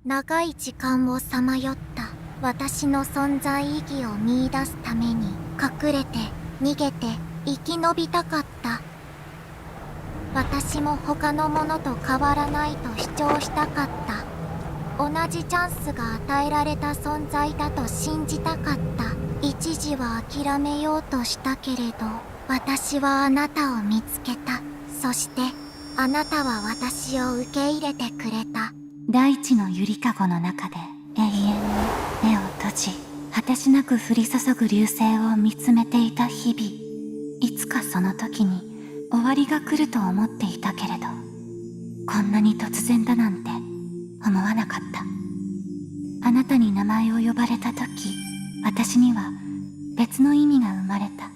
長い時間をさまよった私の存在意義を見出すために隠れて逃げて生き延びたかった。私も他のものと変わらないと主張したかった。同じチャンスが与えられた存在だと信じたかった。一時は諦めようとしたけれど、私はあなたを見つけた。そしてあなたは私を受け入れてくれた。大地のゆりかごの中で永遠に目を閉じ、果てしなく降り注ぐ流星を見つめていた日々。いつかその時に終わりが来ると思っていたけれど、こんなに突然だなんて思わなかった。あなたに名前を呼ばれた時、私には別の意味が生まれた。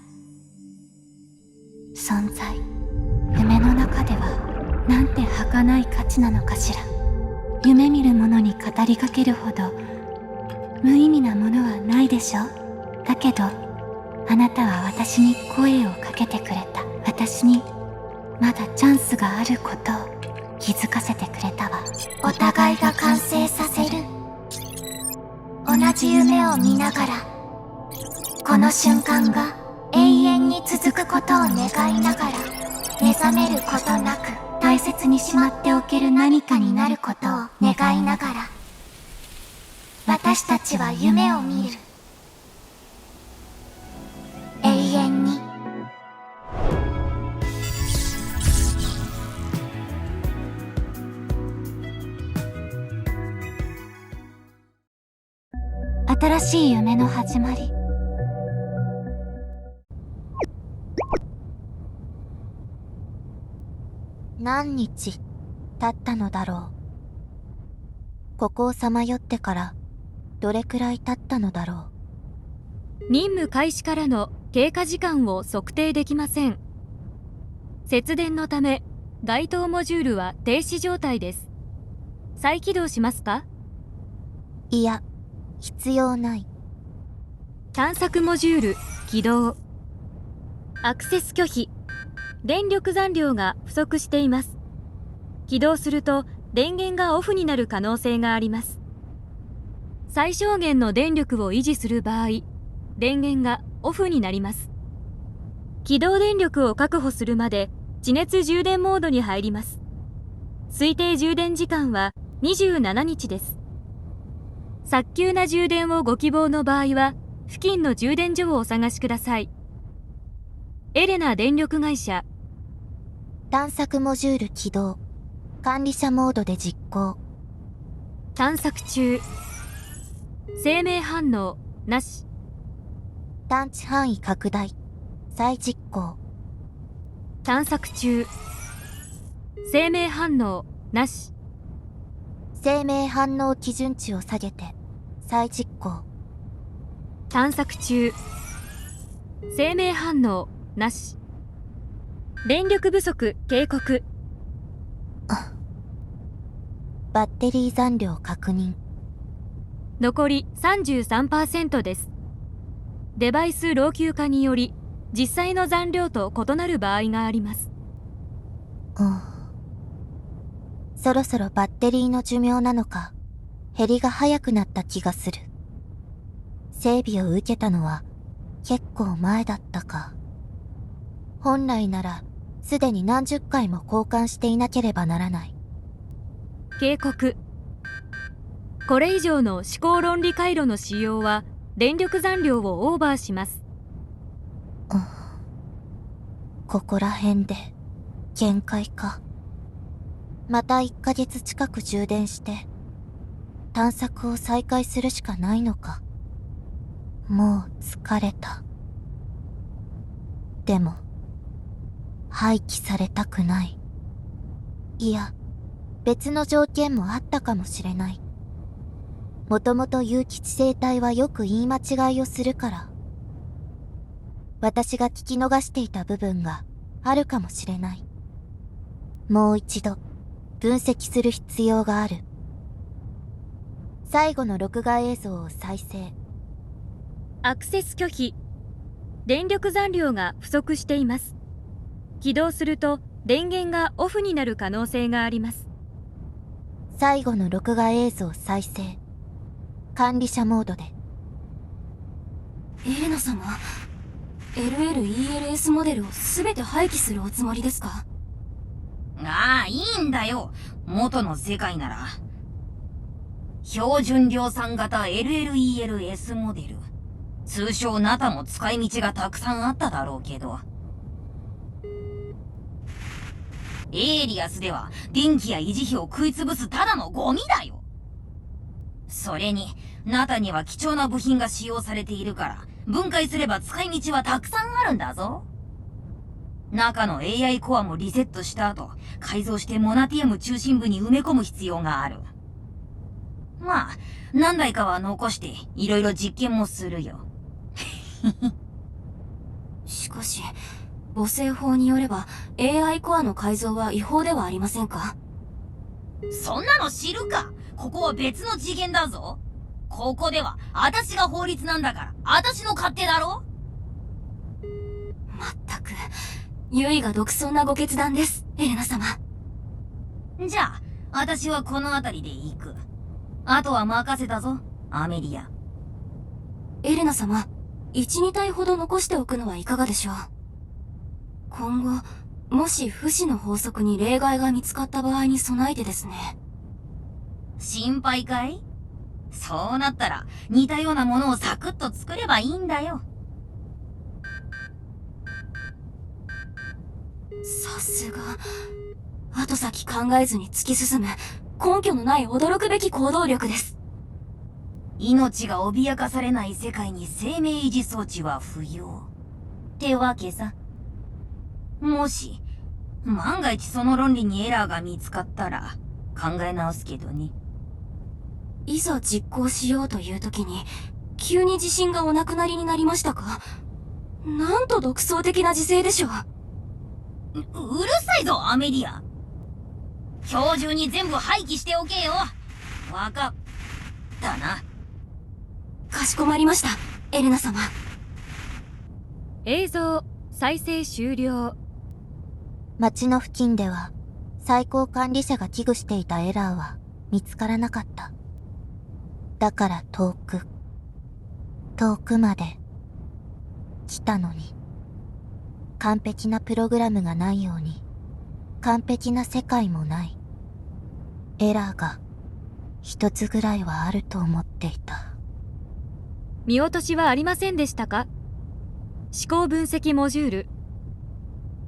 存在、夢の中ではなんて儚い価値なのかしら。夢見る者に語りかけるほど無意味なものはないでしょ。だけどあなたは私に声をかけてくれた。私にまだチャンスがあることを気づかせてくれたわ。お互いが完成させる。同じ夢を見ながら、この瞬間が永遠に続くことを願いながら、目覚めることなく大切にしまっておける何かになることを願いながら、私たちは夢を見る。永遠に。新しい夢の始まり。何日経ったのだろう。ここをさまよってからどれくらい経ったのだろう。任務開始からの経過時間を測定できません。節電のため該当モジュールは停止状態です。再起動しますか？いや、必要ない。探索モジュール起動。アクセス拒否。電力残量が不足しています。起動すると電源がオフになる可能性があります。最小限の電力を維持する場合、電源がオフになります。起動電力を確保するまで地熱充電モードに入ります。推定充電時間は27日です。早急な充電をご希望の場合は、付近の充電所をお探しください。エレナ電力会社。探索モジュール起動。管理者モードで実行。探索中。生命反応なし。探知範囲拡大。再実行。探索中。生命反応なし。生命反応基準値を下げて再実行。探索中。生命反応なし。電力不足警告。バッテリー残量確認。残り 33% です。デバイス老朽化により実際の残量と異なる場合があります。そろそろバッテリーの寿命なのか、減りが早くなった気がする。整備を受けたのは結構前だったか。本来ならすでに何十回も交換していなければならない。警告。これ以上の思考論理回路の使用は電力残量をオーバーします。ここら辺で限界か。また1ヶ月近く充電して探索を再開するしかないのか。もう疲れた。でも廃棄されたくない。いや、別の条件もあったかもしれない。もともと有機知性体はよく言い間違いをするから。私が聞き逃していた部分があるかもしれない。もう一度分析する必要がある。最後の録画映像を再生。アクセス拒否。電力残量が不足しています。起動すると電源がオフになる可能性があります。最後の録画映像再生。管理者モードで。エレナ様、LLELS モデルを全て廃棄するおつもりですか？ああ、いいんだよ。元の世界なら。標準量産型 LLELS モデル。通称ナタも使い道がたくさんあっただろうけど。エーリアスでは電気や維持費を食いつぶすただのゴミだよ。それに、ナタには貴重な部品が使用されているから、分解すれば使い道はたくさんあるんだぞ。中の AI コアもリセットした後、改造してモナティウム中心部に埋め込む必要がある。まあ、何台かは残して、いろいろ実験もするよ。しかし、母性法によれば AI コアの改造は違法ではありませんか？そんなの知るか。ここは別の次元だぞ。ここでは、私が法律なんだから、私の勝手だろ。まったく、ユイが独尊なご決断です、エレナ様。じゃあ、私はこの辺りで行く。あとは任せたぞ、アメリア。エレナ様、1、2体ほど残しておくのはいかがでしょう。今後、もし不死の法則に例外が見つかった場合に備えてですね。心配かい？そうなったら、似たようなものをサクッと作ればいいんだよ。さすが、後先考えずに突き進む、根拠のない驚くべき行動力です。命が脅かされない世界に生命維持装置は不要。ってわけさ。もし、万が一その論理にエラーが見つかったら、考え直すけどね。いざ実行しようという時に、急に自信がお亡くなりになりましたか？なんと独創的な自制でしょう。うるさいぞ、アメリア。今日中に全部廃棄しておけよ。わかったな。かしこまりました、エレナ様。映像再生終了。町の付近では、最高管理者が危惧していたエラーは見つからなかった。だから遠くまで来たのに、完璧なプログラムがないように、完璧な世界もない。エラーが一つぐらいはあると思っていた。見落としはありませんでしたか？思考分析モジュール。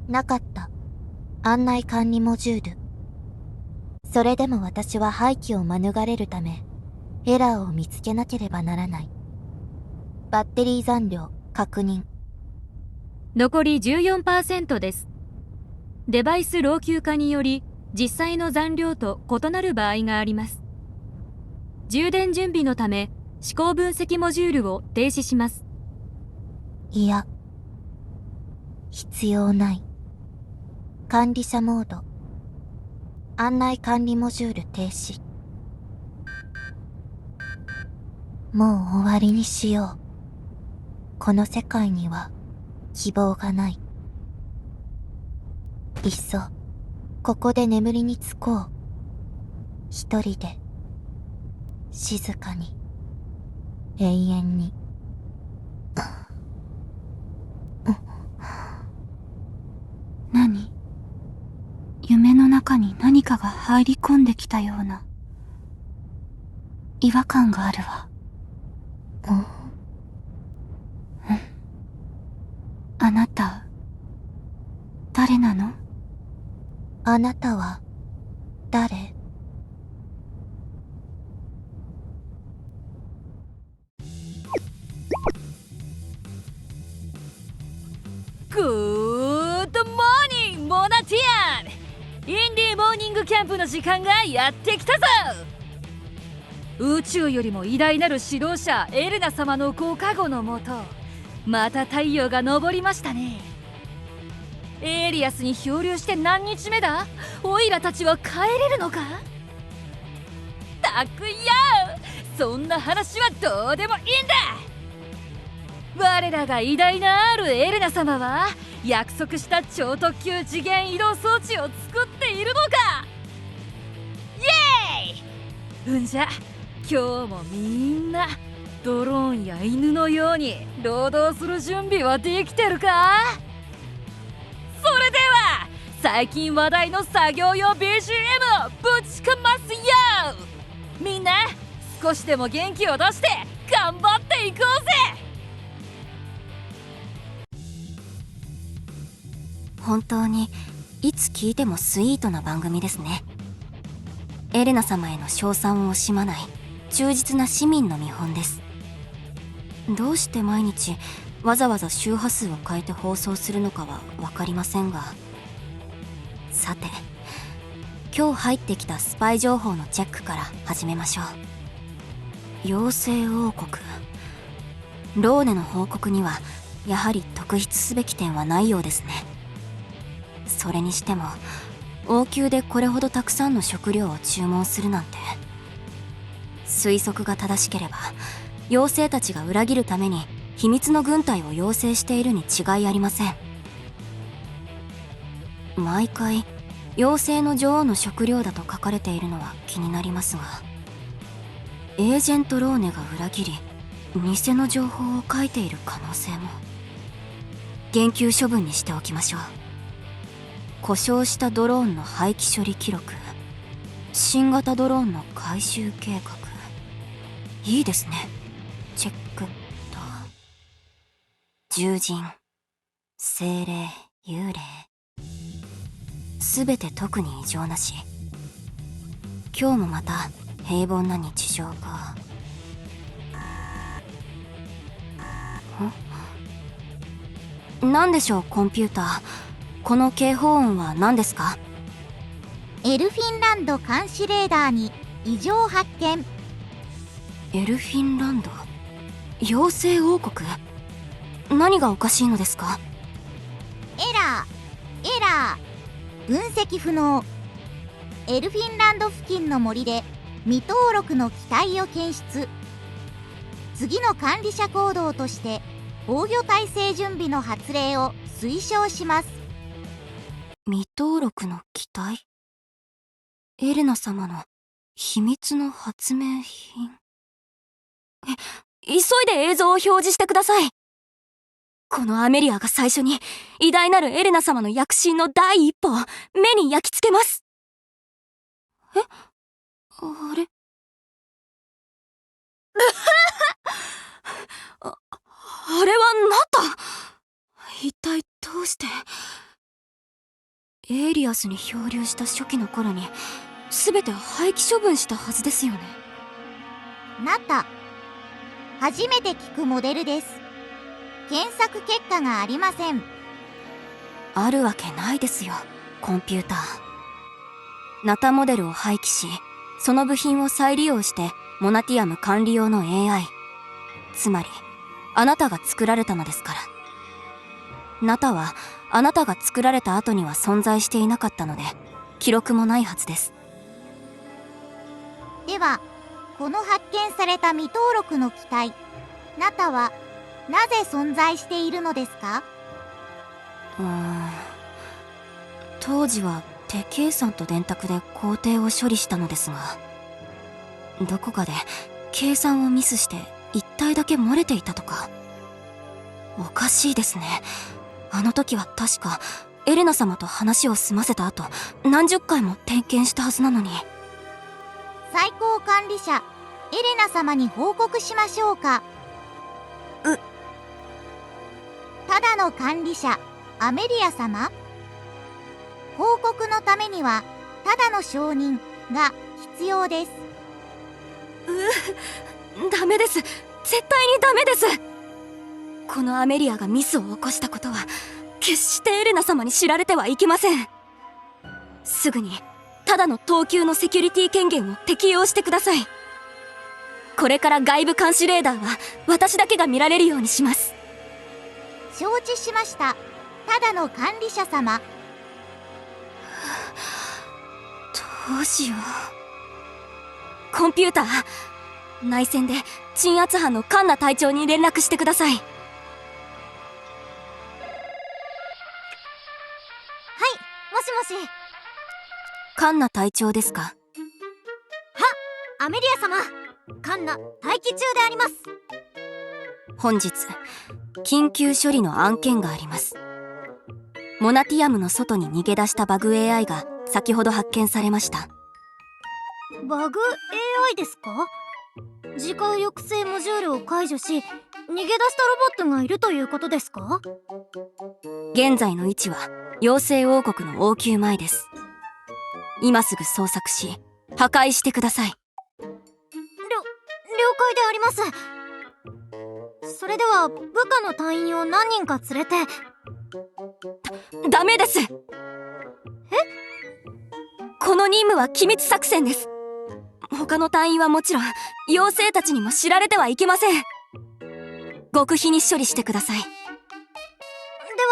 なかった。案内管理モジュール。それでも私は廃棄を免れるため、エラーを見つけなければならない。バッテリー残量確認。残り 14% です。デバイス老朽化により実際の残量と異なる場合があります。充電準備のため思考分析モジュールを停止します。いや、必要ない。管理者モード。案内管理モジュール停止。もう終わりにしよう。この世界には希望がない。いっそ、ここで眠りにつこう。一人で、静かに、永遠に。何？夢の中に何かが入り込んできたような違和感があるわ。あなた、誰なの？あなたは、誰？グッドモーニングモナティアン。インディーモーニングキャンプの時間がやってきたぞ。宇宙よりも偉大なる指導者エレナ様のご加護のもと、また太陽が昇りましたね。エーリアスに漂流して何日目だ？オイラたちは帰れるのか？たくや、そんな話はどうでもいいんだ。我らが偉大なるエレナ様は約束した超特急次元移動装置を作っているのか？イエーイ！んじゃ今日もみんなドローンや犬のように労働する準備はできてるか？それでは最近話題の作業用 BGM をぶちかますよ。みんな少しでも元気を出して頑張っていこうぜ。本当にいつ聞いてもスイートな番組ですね。エレナ様への称賛を惜しまない忠実な市民の見本です。どうして毎日わざわざ周波数を変えて放送するのかは分かりませんが、さて今日入ってきたスパイ情報のチェックから始めましょう。妖精王国ローネの報告にはやはり特筆すべき点はないようですね。それにしても王宮でこれほどたくさんの食料を注文するなんて、推測が正しければ妖精たちが裏切るために秘密の軍隊を養成しているに違いありません。毎回妖精の女王の食料だと書かれているのは気になりますが、エージェントローネが裏切り偽の情報を書いている可能性も。減給処分にしておきましょう。故障したドローンの廃棄処理記録、新型ドローンの回収計画、いいですね。チェックと獣人、精霊、幽霊、すべて特に異常なし。今日もまた平凡な日常か。何でしょうコンピューター、この警報音は何ですか？エルフィンランド監視レーダーに異常発見。エルフィンランド妖精王国、何がおかしいのですか？エラー分析不能。エルフィンランド付近の森で未登録の機体を検出。次の管理者行動として防御体制準備の発令を推奨します。未登録の機体、エレナ様の秘密の発明品。急いで映像を表示してください。このアメリアが最初に偉大なるエレナ様の躍進の第一歩を目に焼き付けます。あれあれはナタ。一体どうしてエイリアスに漂流した初期の頃に全て廃棄処分したはずですよね。ナタ、初めて聞くモデルです。検索結果がありません。あるわけないですよコンピューター。ナタモデルを廃棄し、その部品を再利用してモナティアム管理用の AI、 つまりあなたが作られたのですから。ナタはあなたが作られた後には存在していなかったので記録もないはずです。ではこの発見された未登録の機体ナタはなぜ存在しているのですか？当時は手計算と電卓で工程を処理したのですが、どこかで計算をミスして一体だけ漏れていたとか。おかしいですね。あの時は確かエレナ様と話を済ませた後何十回も点検したはずなのに。最高管理者エレナ様に報告しましょうか。ただの管理者アメリア様、報告のためにはただの承認が必要です。ダメです。絶対にダメです。このアメリアがミスを起こしたことは決してエレナ様に知られてはいけません。すぐにただの等級のセキュリティ権限を適用してください。これから外部監視レーダーは私だけが見られるようにします。承知しました。ただの管理者様。どうしよう。コンピューター、内線で鎮圧班のカンナ隊長に連絡してください。はい、もしもし。カンナ隊長ですか？アメリア様、カンナ待機中であります。本日緊急処理の案件があります。モナティアムの外に逃げ出したバグ AI が先ほど発見されました。バグ AI ですか？時間抑制モジュールを解除し逃げ出したロボットがいるということですか？現在の位置は妖精王国の王宮前です。今すぐ捜索し破壊してください。了解であります。それでは部下の隊員を何人か連れて。ダメです。この任務は機密作戦です。他の隊員はもちろん妖精たちにも知られてはいけません。極秘に処理してください。で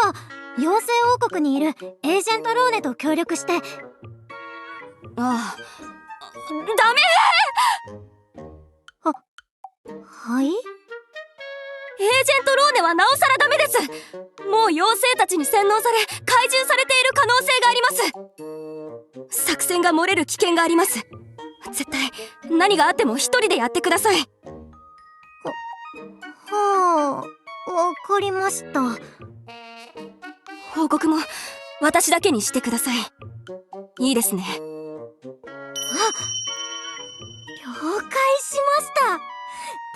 は妖精王国にいるエージェントローネと協力して。ああ、ダメ。はい？エージェントローネはなおさらダメです。もう妖精たちに洗脳され懐柔されている可能性があります。作戦が漏れる危険があります。絶対何があっても一人でやってください。はあ、わかりました。報告も私だけにしてください。いいですね。了解しました。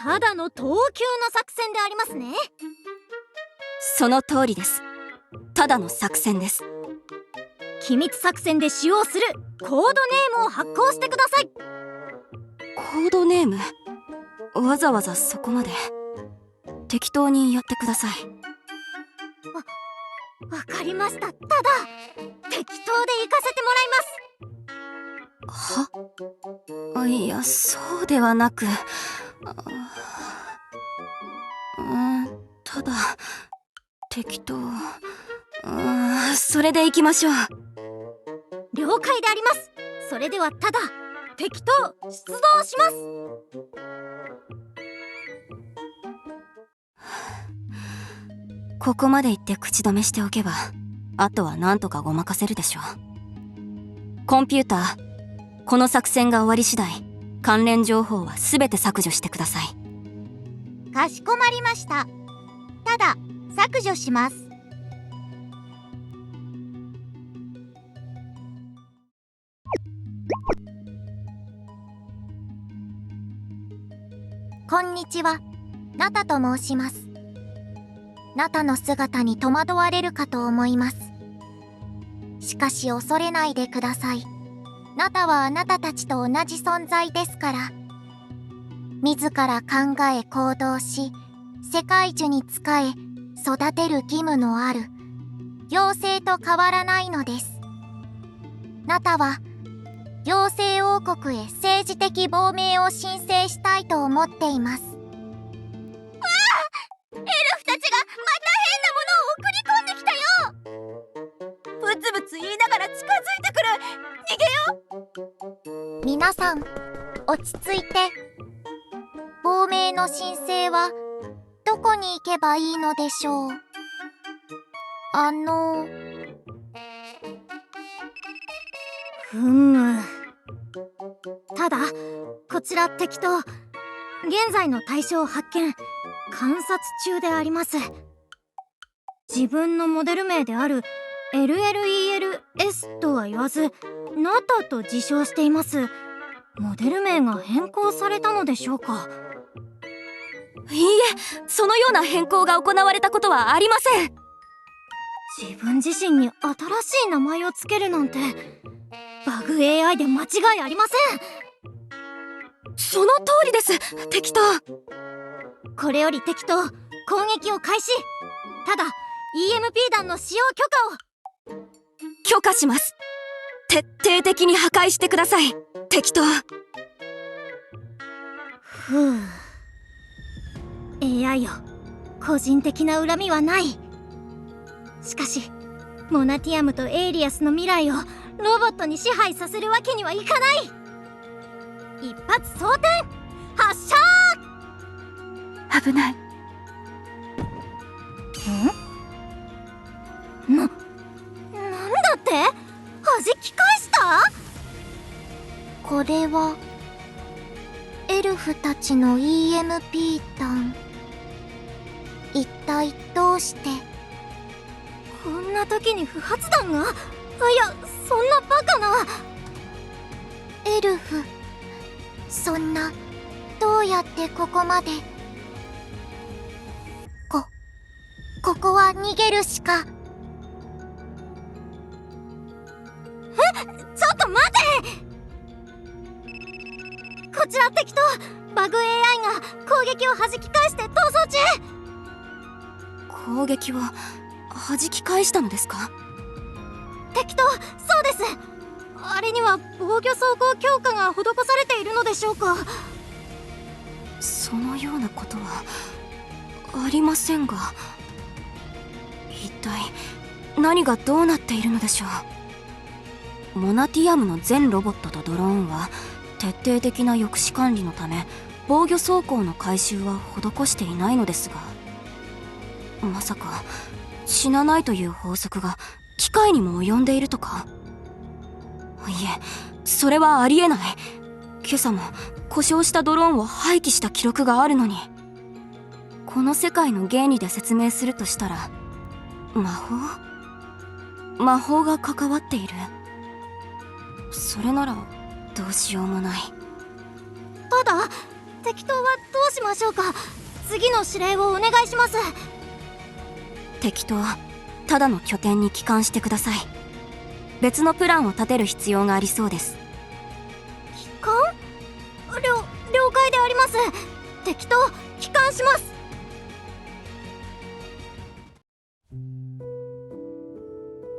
ただの等級の作戦でありますね。その通りです。ただの作戦です。機密作戦で使用するコードネームを発行してください。コードネーム？わざわざそこまで。適当にやってください。わかりました。ただ適当で行かせてもらいます。は？いや、そうではなく、ただ適当。それで行きましょう。了解であります。それではただ適当出動します。ここまで言って口止めしておけばあとは何とかごまかせるでしょう。コンピューター、この作戦が終わり次第関連情報は全て削除してください。かしこまりました。ただ削除します。こんにちは、ナタと申します。ナタの姿に戸惑われるかと思います。しかし恐れないでください。ナタはあなたたちと同じ存在ですから。自ら考え行動し、世界樹に仕え、育てる義務のある妖精と変わらないのです。ナタは妖精王国へ政治的亡命を申請したいと思っています。エルフたちがまた変なものを送り込んできたよ。ブツブツ言いながら近づいてくる。逃げよう。皆さん落ち着いて。亡命の申請はどこに行けばいいのでしょう。ふむ。ただこちら敵と現在の対象発見観察中であります。自分のモデル名である LLELS とは言わずナタと自称しています。モデル名が変更されたのでしょうか。いいえ、そのような変更が行われたことはありません。自分自身に新しい名前をつけるなんてバグ AI で間違いありません。その通りです、適当。これより敵と攻撃を開始。ただ EMP 弾の使用許可を。許可します。徹底的に破壊してください、敵と。ふう。AI よ、個人的な恨みはない。しかしモナティアムとエイリアスの未来をロボットに支配させるわけにはいかない。一発装填発射。危ない。なんだって弾き返した？これはフたちの EMP 弾、一体どうして。こんな時に不発弾が？いや、そんなバカな。エルフ、そんな、どうやってここまで。ここは逃げるしか。ちょっと待て！こちら敵とバグ AI が攻撃を弾き返して逃走中。攻撃を弾き返したのですか？敵と、そうです。あれには防御装甲強化が施されているのでしょうか？そのようなことはありませんが、一体何がどうなっているのでしょう。モナティアムの全ロボットとドローンは徹底的な抑止管理のため防御装甲の回収は施していないのですが、まさか死なないという法則が機械にも及んでいるとか？いえ、それはありえない。今朝も故障したドローンを廃棄した記録があるのに。この世界の原理で説明するとしたら、魔法が関わっている。それならどうしようもない。ただ、敵とはどうしましょうか？次の指令をお願いします。敵とただの拠点に帰還してください。別のプランを立てる必要がありそうです。帰還？了解であります。敵と帰還します。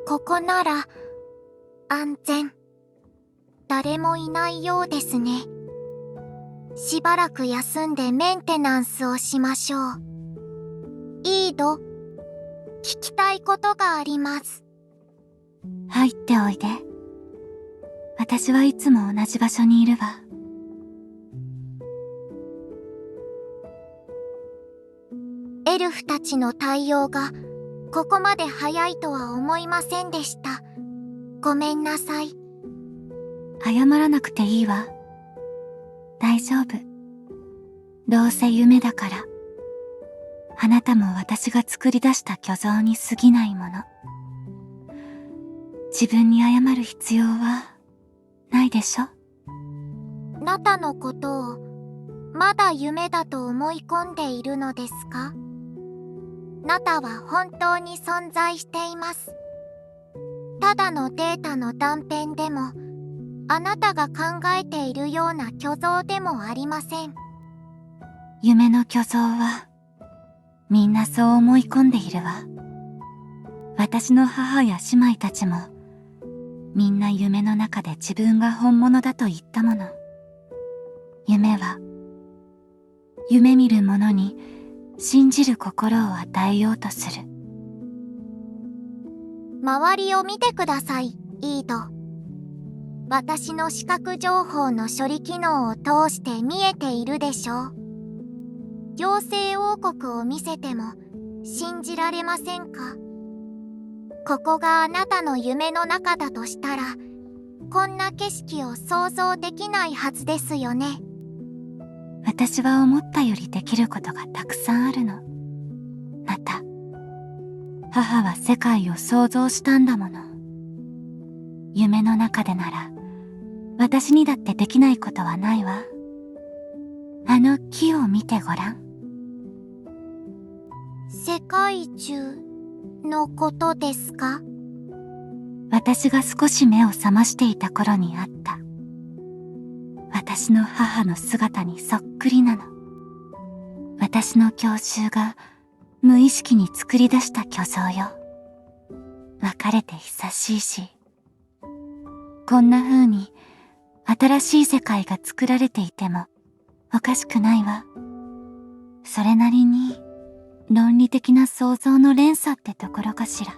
ここなら安全。誰もいないようですね。しばらく休んでメンテナンスをしましょう。イード、聞きたいことがあります。入っておいで。私はいつも同じ場所にいるわ。エルフたちの対応がここまで早いとは思いませんでした。ごめんなさい。謝らなくていいわ。大丈夫。どうせ夢だから。あなたも私が作り出した虚像に過ぎないもの。自分に謝る必要はないでしょ。ナタのことをまだ夢だと思い込んでいるのですか？ナタは本当に存在しています。ただのデータの断片でも、あなたが考えているような虚像でもありません。夢の虚像はみんなそう思い込んでいるわ。私の母や姉妹たちもみんな夢の中で自分が本物だと言ったもの。夢は夢見る者に信じる心を与えようとする。周りを見てください、イード。私の視覚情報の処理機能を通して見えているでしょう。妖精王国を見せても信じられませんか？ここがあなたの夢の中だとしたら、こんな景色を想像できないはずですよね。私は思ったよりできることがたくさんあるの。また、母は世界を創造したんだもの。夢の中でなら、私にだってできないことはないわ。あの木を見てごらん。世界中のことですか？私が少し目を覚ましていた頃にあった。私の母の姿にそっくりなの。私の郷愁が無意識に作り出した虚像よ。別れて久しいし、こんな風に新しい世界が作られていてもおかしくないわ。それなりに論理的な想像の連鎖ってところかしら。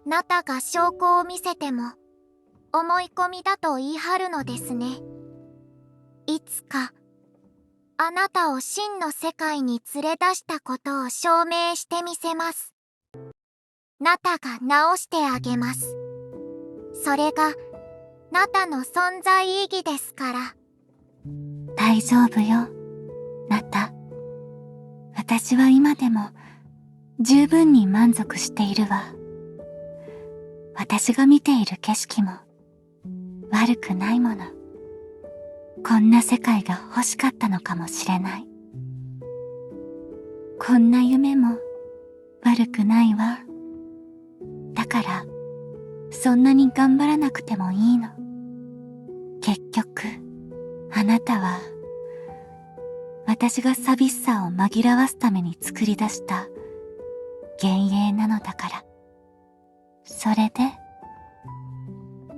ナタが証拠を見せても思い込みだと言い張るのですね。いつかあなたを真の世界に連れ出したことを証明してみせます。ナタが直してあげます。それがナタの存在意義ですから。大大丈夫よ、ナタ。私は今でも十分に満足しているわ。私が見ている景色も悪くないもの。こんな世界が欲しかったのかもしれない。こんな夢も悪くないわ。だから、そんなに頑張らなくてもいいの。結局、あなたは、私が寂しさを紛らわすために作り出した幻影なのだから。それで、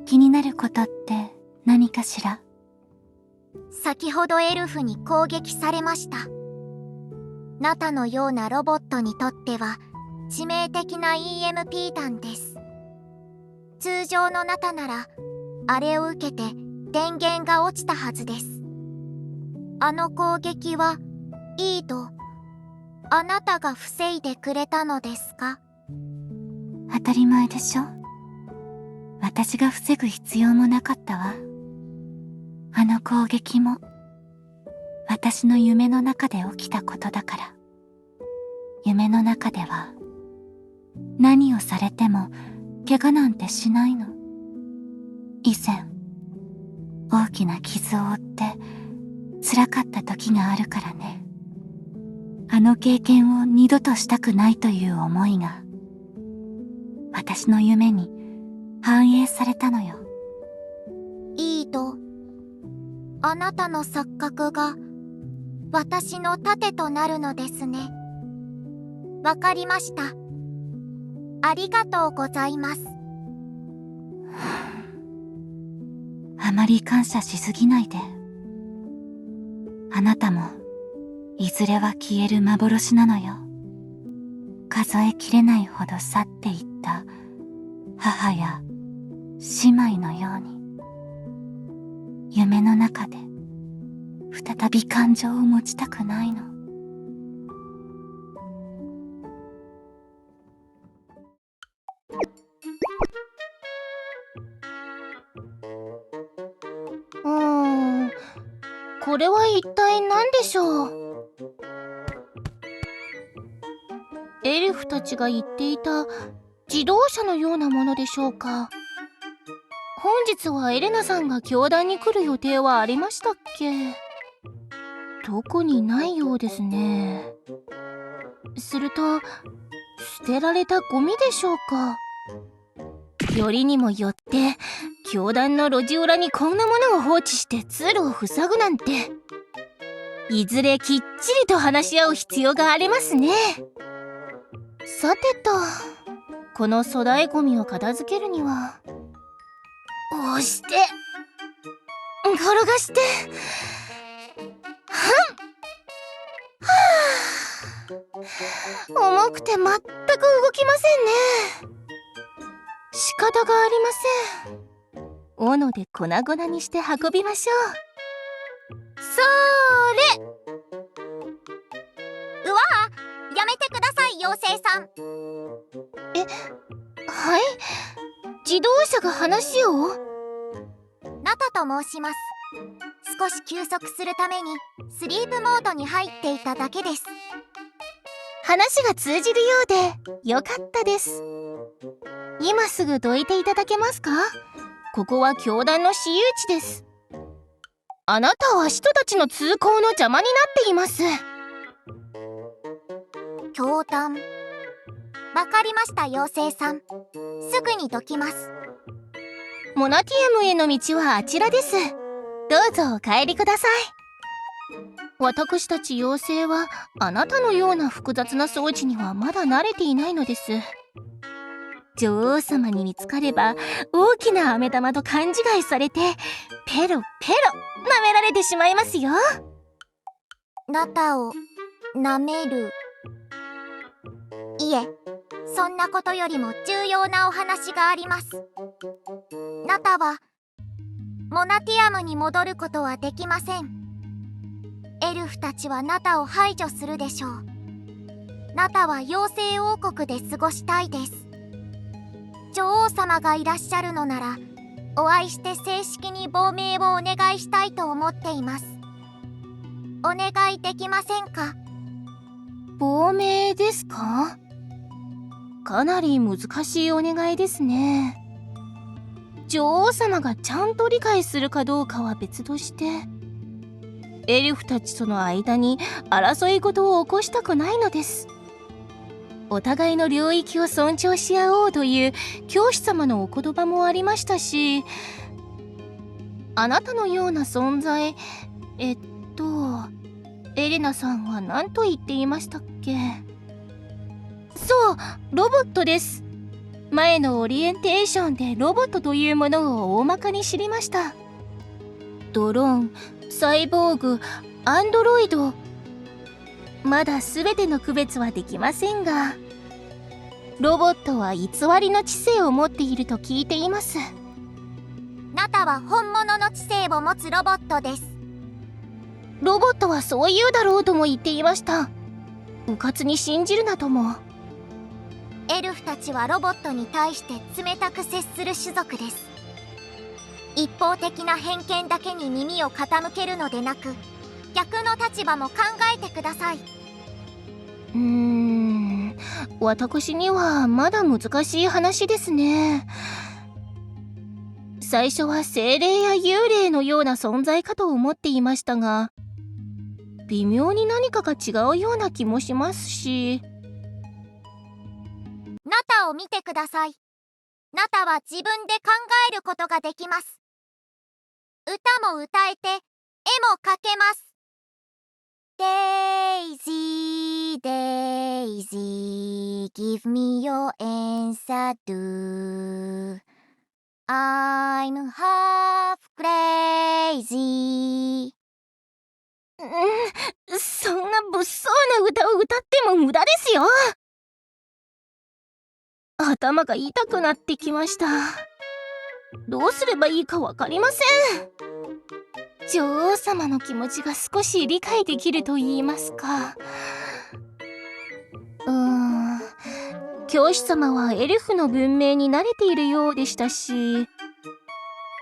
気になることって何かしら？先ほどエルフに攻撃されました。ナタのようなロボットにとっては致命的な EMP 弾です。通常のナタならあれを受けて電源が落ちたはずです。あの攻撃はイード、あなたが防いでくれたのですか？当たり前でしょ。私が防ぐ必要もなかったわ。あの攻撃も私の夢の中で起きたことだから。夢の中では何をされても怪我なんてしないの。以前大きな傷を負って辛かった時があるからね。あの経験を二度としたくないという思いが私の夢に反映されたのよ。イード、あなたの錯覚が私の盾となるのですね。わかりました。ありがとうございます。あまり感謝しすぎないで。あなたもいずれは消える幻なのよ。数えきれないほど去っていった母や姉妹のように、夢の中で再び感情を持ちたくないの。これは一体何でしょう？エルフたちが言っていた自動車のようなものでしょうか？本日はエレナさんが教壇に来る予定はありましたっけ？特にないようですね。すると、捨てられたゴミでしょうか？よりにもよって教壇の路地裏にこんなものを放置して通路を塞ぐなんて、いずれきっちりと話し合う必要がありますね。さてと、この粗大ゴミを片付けるには、押して転がして、重くて全く動きませんね。仕方がありません。斧で粉々にして運びましょう。それ！うわあ、やめてください、妖精さん。はい？自動車が話を？ナタと申します。少し休息するためにスリープモードに入っていただけです。話が通じるようでよかったです。今すぐどいていただけますか？ここは教団の私有地です。あなたは人たちの通行の邪魔になっています。教団、わかりました、妖精さん。すぐにどきます。モナティアムへの道はあちらです。どうぞお帰りください。私たち妖精はあなたのような複雑な装置にはまだ慣れていないのです。女王様に見つかれば大きな飴玉と勘違いされてペロペロ舐められてしまいますよ。ナタを舐める？いえ、そんなことよりも重要なお話があります。ナタはモナティアムに戻ることはできません。エルフたちはナタを排除するでしょう。ナタは妖精王国で過ごしたいです。女王様がいらっしゃるのなら、お会いして正式に亡命をお願いしたいと思っています。お願いできませんか？亡命ですか？かなり難しいお願いですね。女王様がちゃんと理解するかどうかは別として、エルフたちとの間に争い事を起こしたくないのです。お互いの領域を尊重し合おうという教師様のお言葉もありましたし、あなたのような存在、エレナさんは何と言っていましたっけ？そう、ロボットです。前のオリエンテーションでロボットというものを大まかに知りました。ドローン、サイボーグ、アンドロイド、まだ全ての区別はできませんが、ロボットは偽りの知性を持っていると聞いています。ナタは本物の知性を持つロボットです。ロボットはそう言うだろうとも言っていました。うかつに信じるなとも。エルフたちはロボットに対して冷たく接する種族です。一方的な偏見だけに耳を傾けるのでなく、逆の立場も考えてください。私にはまだ難しい話ですね。最初は精霊や幽霊のような存在かと思っていましたが、微妙に何かが違うような気もしますし。ナタを見てください。ナタは自分で考えることができます。歌も歌えて、絵も描けます。デイジー、デイジー、give me your answer to I'm half crazy。そんな物騒な歌を歌っても無駄ですよ。頭が痛くなってきました。どうすればいいかわかりません。女王様の気持ちが少し理解できると言いますか。教師様はエルフの文明に慣れているようでしたし、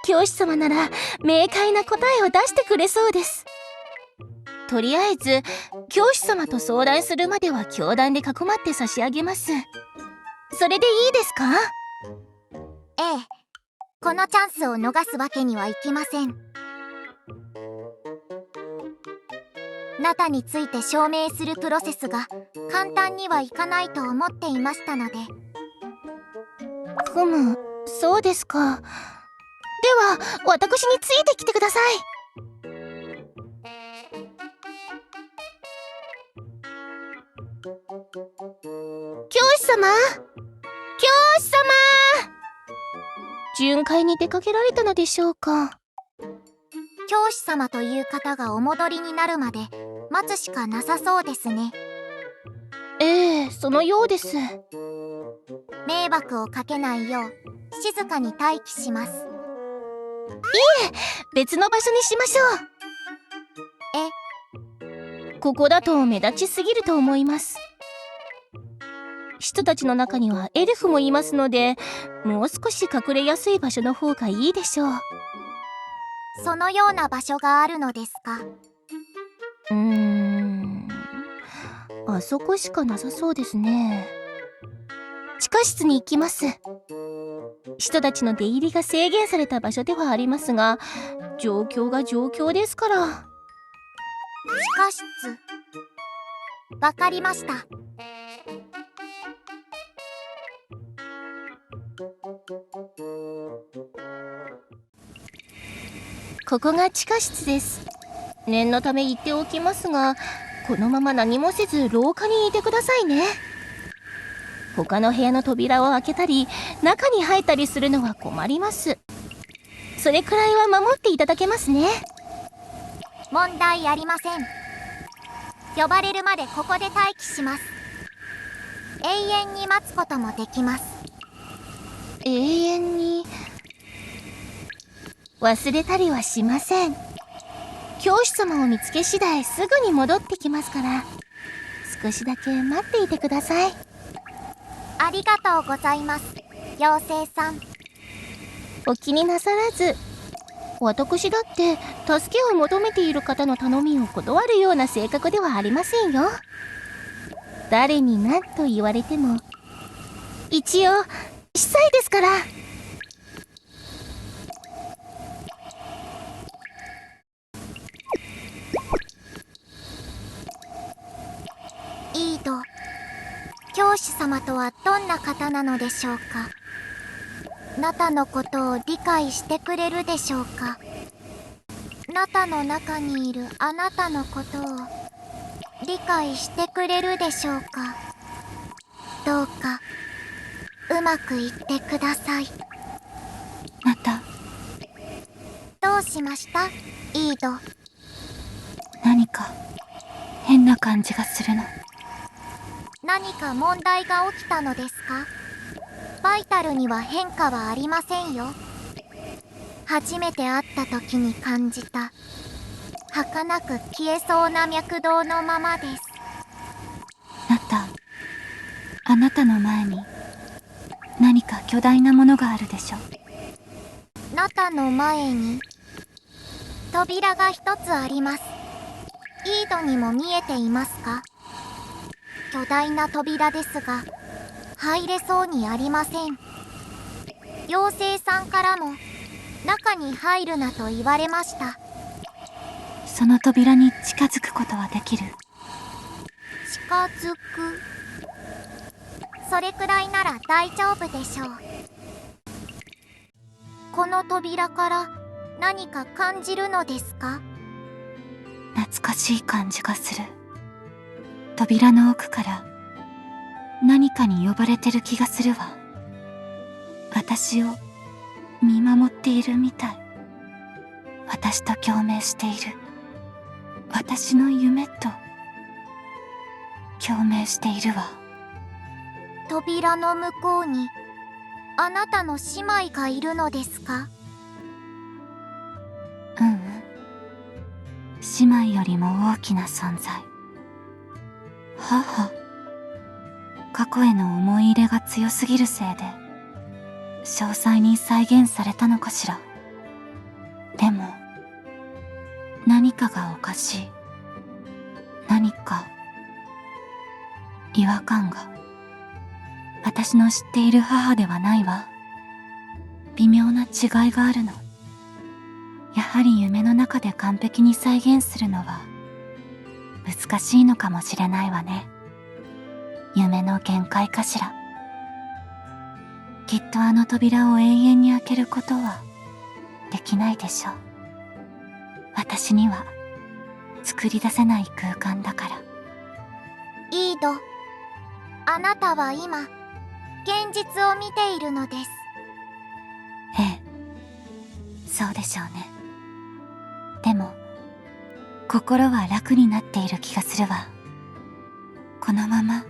教師様なら明快な答えを出してくれそうです。とりあえず教師様と相談するまでは教壇でかくまって差し上げます。それでいいですか？ええ、このチャンスを逃すわけにはいきません。ナタについて証明するプロセスが簡単にはいかないと思っていましたので。ふむ、そうですか。では私についてきてください。教師様、教師様、巡回に出かけられたのでしょうか？教師様という方がお戻りになるまで待つしかなさそうですね。ええ、そのようです。迷惑をかけないよう静かに待機します。いえ、別の場所にしましょう。ここだと目立ちすぎると思います。人たちの中にはエルフもいますので、もう少し隠れやすい場所の方がいいでしょう。そのような場所があるのですか？あそこしかなさそうですね。地下室に行きます。人たちの出入りが制限された場所ではありますが、状況が状況ですから。地下室、わかりました。ここが地下室です。念のため言っておきますが、このまま何もせず廊下にいてくださいね。他の部屋の扉を開けたり中に入ったりするのは困ります。それくらいは守っていただけますね。問題ありません。呼ばれるまでここで待機します。永遠に待つこともできます。永遠に忘れたりはしません。教師様を見つけ次第すぐに戻ってきますから、少しだけ待っていてください。ありがとうございます、妖精さん。お気になさらず。私だって助けを求めている方の頼みを断るような性格ではありませんよ。誰に何と言われても一応司祭ですから。イード、教師様とはどんな方なのでしょうか。ナタのことを理解してくれるでしょうか。ナタの中にいるあなたのことを理解してくれるでしょうか。どうかうまくいってください。またどうしました、イード。何か変な感じがするの。何か問題が起きたのですか。バイタルには変化はありませんよ。初めて会った時に感じた儚く消えそうな脈動のままです。あなたの前に何か巨大なものがあるでしょ。ナタの前に扉が一つあります。イードにも見えていますか。巨大な扉ですが入れそうにありません。妖精さんからも中に入るなと言われました。その扉に近づくことはできる？近づく、それくらいなら大丈夫でしょう。この扉から何か感じるのですか。懐かしい感じがする。扉の奥から何かに呼ばれてる気がするわ。私を見守っているみたい。私と共鳴している。私の夢と共鳴しているわ。扉の向こうにあなたの姉妹がいるのですか。ううん。姉妹よりも大きな存在。母。過去への思い入れが強すぎるせいで詳細に再現されたのかしら。でも何かがおかしい。何か違和感が。私の知っている母ではないわ。微妙な違いがあるの。やはり夢の中で完璧に再現するのは難しいのかもしれないわね。夢の限界かしら。きっとあの扉を永遠に開けることはできないでしょう。私には作り出せない空間だから。イード、あなたは今現実を見ているのです。ええ、そうでしょうね。でも心は楽になっている気がするわ。このまま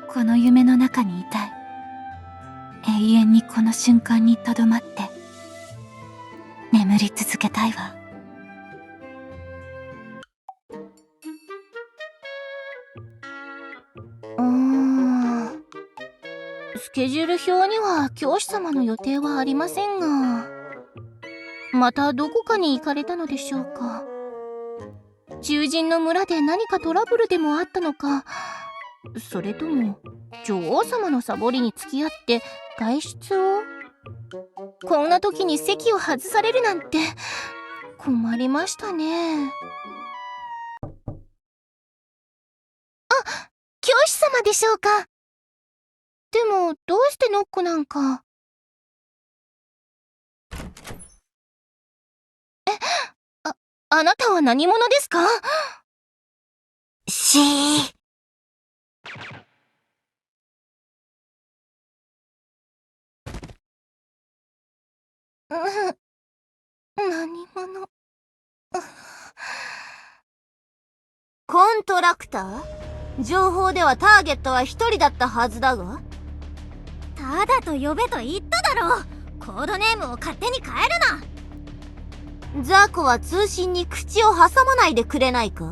この夢の中にいたい。永遠にこの瞬間にとどまって眠り続けたいわ。スケジュール表には教師様の予定はありませんが、またどこかに行かれたのでしょうか。獣人の村で何かトラブルでもあったのか、それとも女王様のサボりに付き合って外出を。こんな時に席を外されるなんて困りましたね。教師様でしょうか。でもどうしてノックなんか。あなたは何者ですか。何者。コントラクター？情報ではターゲットは一人だったはずだが。ただと呼べと言っただろう。コードネームを勝手に変えるな。ザコは通信に口を挟まないでくれないか。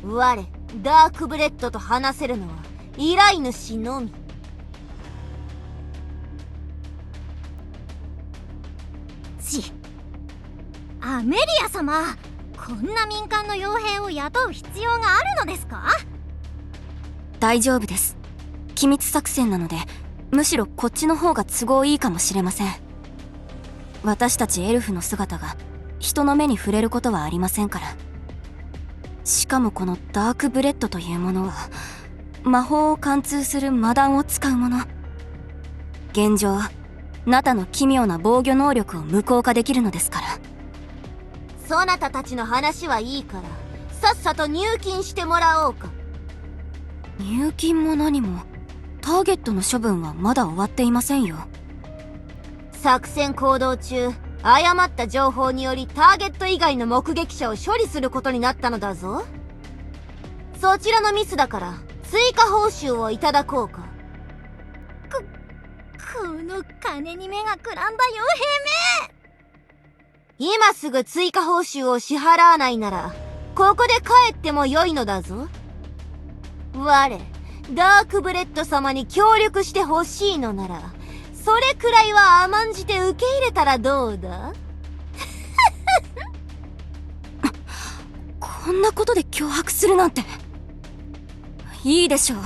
我ダークブレッドと話せるのは依頼主のみ。アメリア様、こんな民間の傭兵を雇う必要があるのですか？大丈夫です。機密作戦なので、むしろこっちの方が都合いいかもしれません。私たちエルフの姿が人の目に触れることはありませんから。しかもこのダークブレッドというものは魔法を貫通する魔弾を使うもの。現状ナタの奇妙な防御能力を無効化できるのですから。そなたたちの話はいいから、さっさと入金してもらおうか。入金も何もターゲットの処分はまだ終わっていませんよ。作戦行動中、誤った情報によりターゲット以外の目撃者を処理することになったのだぞ。そちらのミスだから追加報酬をいただこうか。この金に目がくらんだ傭兵め！今すぐ追加報酬を支払わないなら、ここで帰っても良いのだぞ。我、ダークブレッド様に協力してほしいのなら、それくらいは甘んじて受け入れたらどうだ？こんなことで脅迫するなんて。いいでしょう。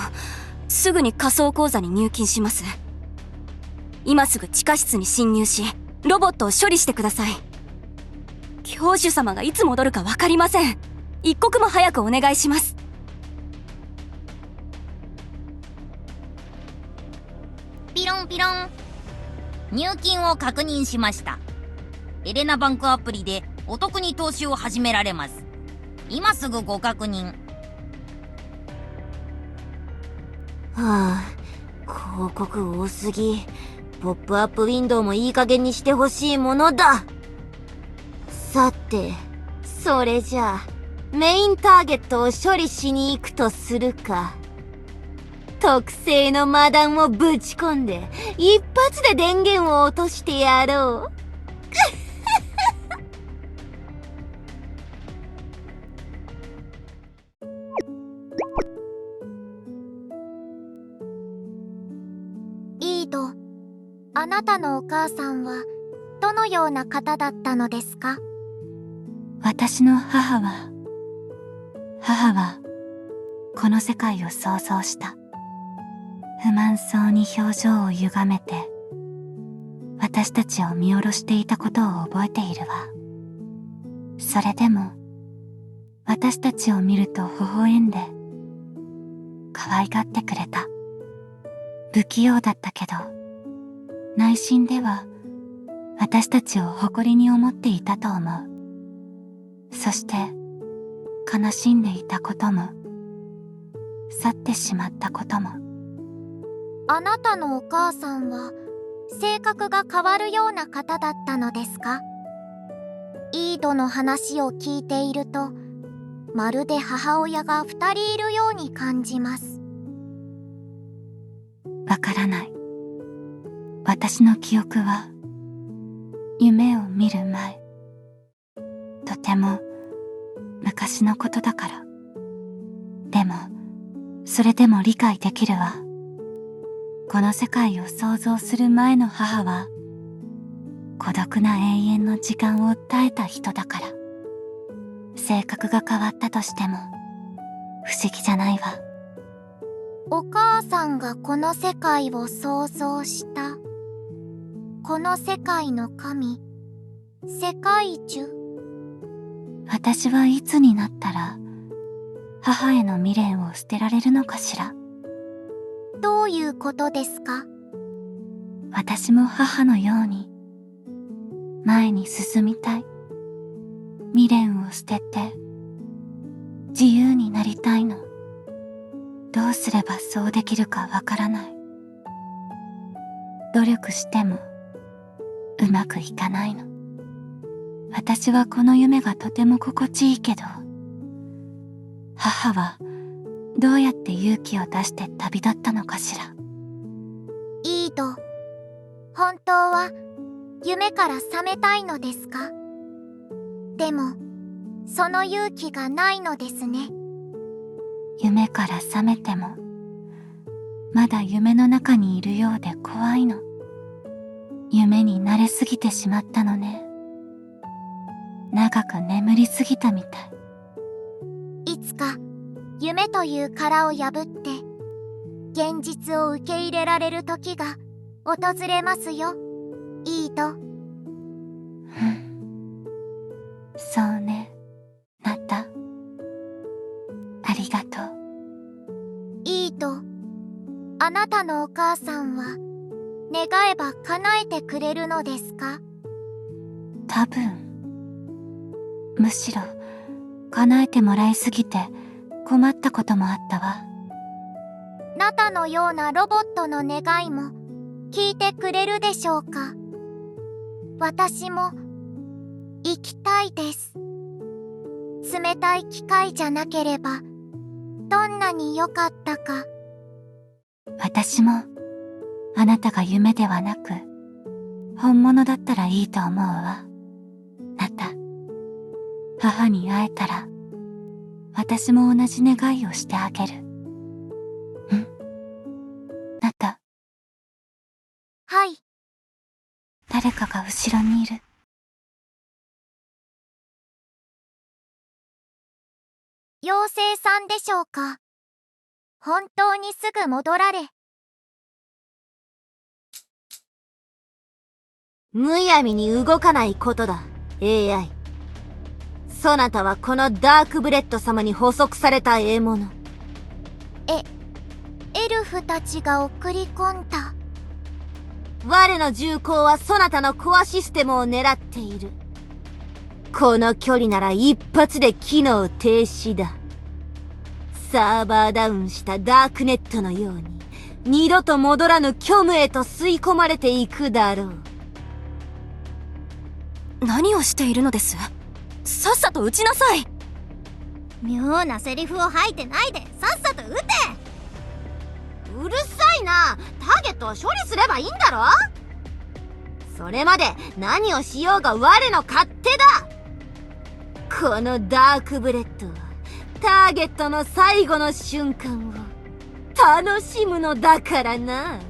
すぐに仮想口座に入金します。今すぐ地下室に侵入し、ロボットを処理してください。教主様がいつ戻るか分かりません。一刻も早くお願いします。ピロンピロン。入金を確認しました。エレナバンクアプリでお得に投資を始められます。今すぐご確認。はあ、広告多すぎ。ポップアップウィンドウもいい加減にしてほしいものだ。さて、それじゃあメインターゲットを処理しに行くとするか。特製の魔弾をぶち込んで一発で電源を落としてやろう。イード、あなたのお母さんはどのような方だったのですか？私の母はこの世界を創造した。不満そうに表情を歪めて私たちを見下ろしていたことを覚えているわ。それでも私たちを見ると微笑んで可愛がってくれた。不器用だったけど内心では私たちを誇りに思っていたと思う。そして悲しんでいたことも去ってしまったことも。あなたのお母さんは性格が変わるような方だったのですか？イードの話を聞いているとまるで母親が2人いるように感じます。わからない。私の記憶は夢を見る前、とても昔のことだから。でもそれでも理解できるわ。この世界を創造する前の母は孤独な永遠の時間を耐えた人だから。性格が変わったとしても不思議じゃないわ。お母さんがこの世界を創造した。この世界の神、世界樹。私はいつになったら母への未練を捨てられるのかしら。どういうことですか？私も母のように前に進みたい。未練を捨てて自由になりたいの。どうすればそうできるかわからない。努力してもうまくいかないの。私はこの夢がとても心地いいけど、母はどうやって勇気を出して旅立ったのかしら。イード、本当は夢から覚めたいのですか？でもその勇気がないのですね。夢から覚めてもまだ夢の中にいるようで怖いの。夢に慣れすぎてしまったのね。長く眠りすぎたみたい。いつか夢という殻を破って現実を受け入れられる時が訪れますよ、イード。そうね、ナタ。ありがとう。イード、あなたのお母さんは願えば叶えてくれるのですか？多分。むしろ叶えてもらいすぎて困ったこともあったわ。ナタのようなロボットの願いも聞いてくれるでしょうか？私も生きたいです。冷たい機械じゃなければどんなに良かったか。私もあなたが夢ではなく本物だったらいいと思うわ。ナタ、母に会えたら私も同じ願いをしてあげる。ナタ。はい。誰かが後ろにいる。妖精さんでしょうか？本当にすぐ戻られ。むやみに動かないことだ、AI。そなたはこのダークブレッド様に捕捉された獲物。エルフたちが送り込んだ。我の銃口はそなたのコアシステムを狙っている。この距離なら一発で機能停止だ。サーバーダウンしたダークネットのように二度と戻らぬ虚無へと吸い込まれていくだろう。何をしているのです？さっさと撃ちなさい。妙なセリフを吐いてないでさっさと撃て。うるさいな。ターゲットを処理すればいいんだろ。それまで何をしようが我の勝手だ。このダークブレッドはターゲットの最後の瞬間を楽しむのだからな。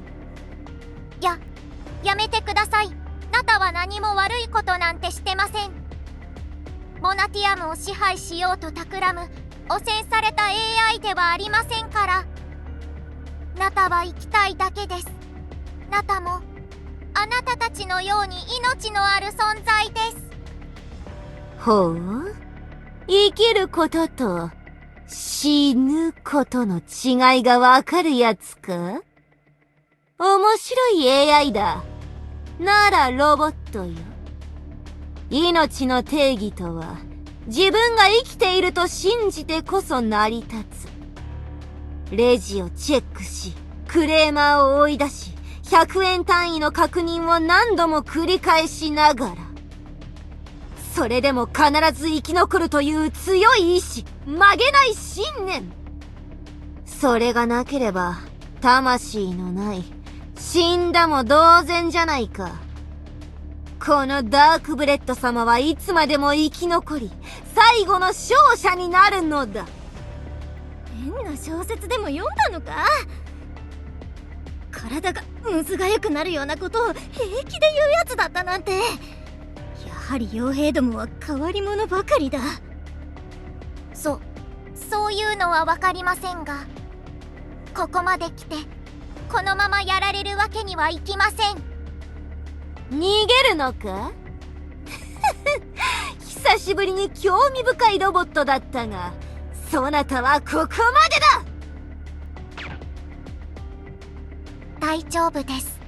やめてください。ナタは何も悪いことなんてしてません。モナティアムを支配しようと企む汚染された AI ではありませんから。ナタは生きたいだけです。ナタもあなたたちのように命のある存在です。ほう、生きることと死ぬことの違いがわかるやつか？面白い AI だ。ならロボットよ。命の定義とは自分が生きていると信じてこそ成り立つ。レジをチェックし、クレーマーを追い出し、100円単位の確認を何度も繰り返しながら、それでも必ず生き残るという強い意志、曲げない信念。それがなければ、魂のない、死んだも同然じゃないか。このダークブレッド様はいつまでも生き残り、最後の勝者になるのだ。変な小説でも読んだのか？体がむずがゆくなるようなことを平気で言うやつだったなんて。やはり傭兵どもは変わり者ばかりだ。そういうのはわかりませんが、ここまで来てこのままやられるわけにはいきません。逃げるのか？久しぶりに興味深いロボットだったが、そなたはここまでだ。大丈夫です。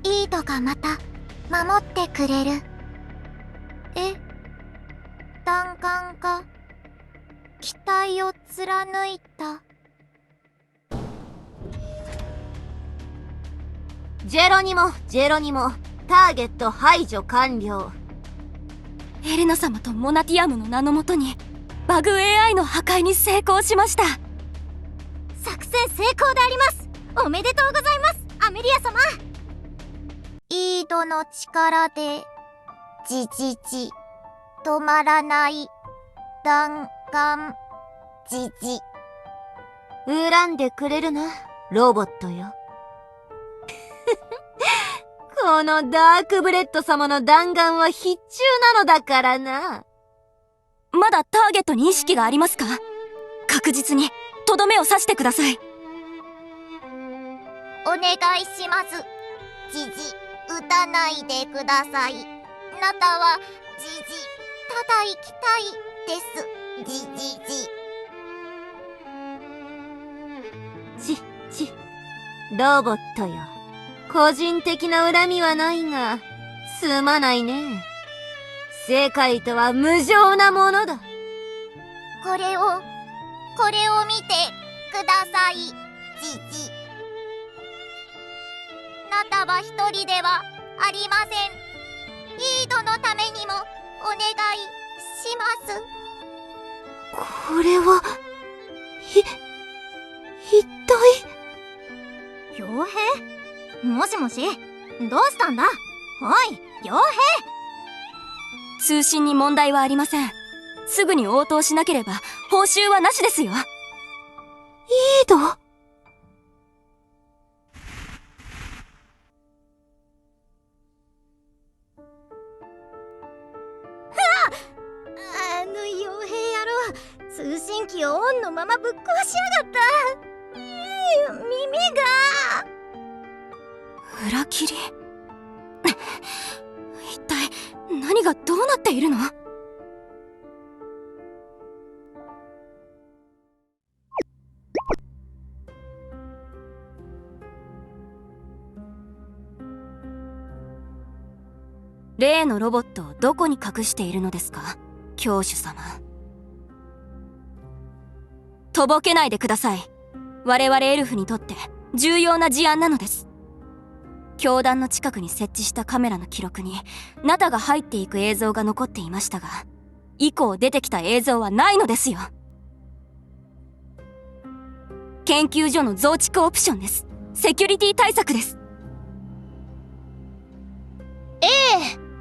イードがまた守ってくれる。弾丸が機体を貫いた。ジェロニモ、ターゲット排除完了。エレナ様とモナティアムの名のもとにバグ AI の破壊に成功しました。作戦成功であります。おめでとうございます、アメリア様。イードの力で止まらない弾丸恨んでくれるな、ロボットよ。ここのダークブレッド様の弾丸は必中なのだからな。まだターゲットに意識がありますか？確実にとどめを刺してください。お願いします。じじ、撃たないでください。なたは、じじ、ただ行きたいです。じじじ。ロボットよ。個人的な恨みはないが、すまないね。世界とは無情なものだ。これを見てください。じじ。なたは一人ではありません。イードのためにもお願いします。これは、一体。傭兵？もしもし、どうしたんだ？おい、傭兵！通信に問題はありません。すぐに応答しなければ報酬はなしですよ。イード？傭兵野郎、通信機をオンのままぶっ壊しやがった。耳が。裏切り一体何がどうなっているの？例のロボットをどこに隠しているのですか、教主様。とぼけないでください。我々エルフにとって重要な事案なのです。教団の近くに設置したカメラの記録にナタが入っていく映像が残っていましたが、以降出てきた映像はないのですよ。研究所の増築オプションです。セキュリティ対策です。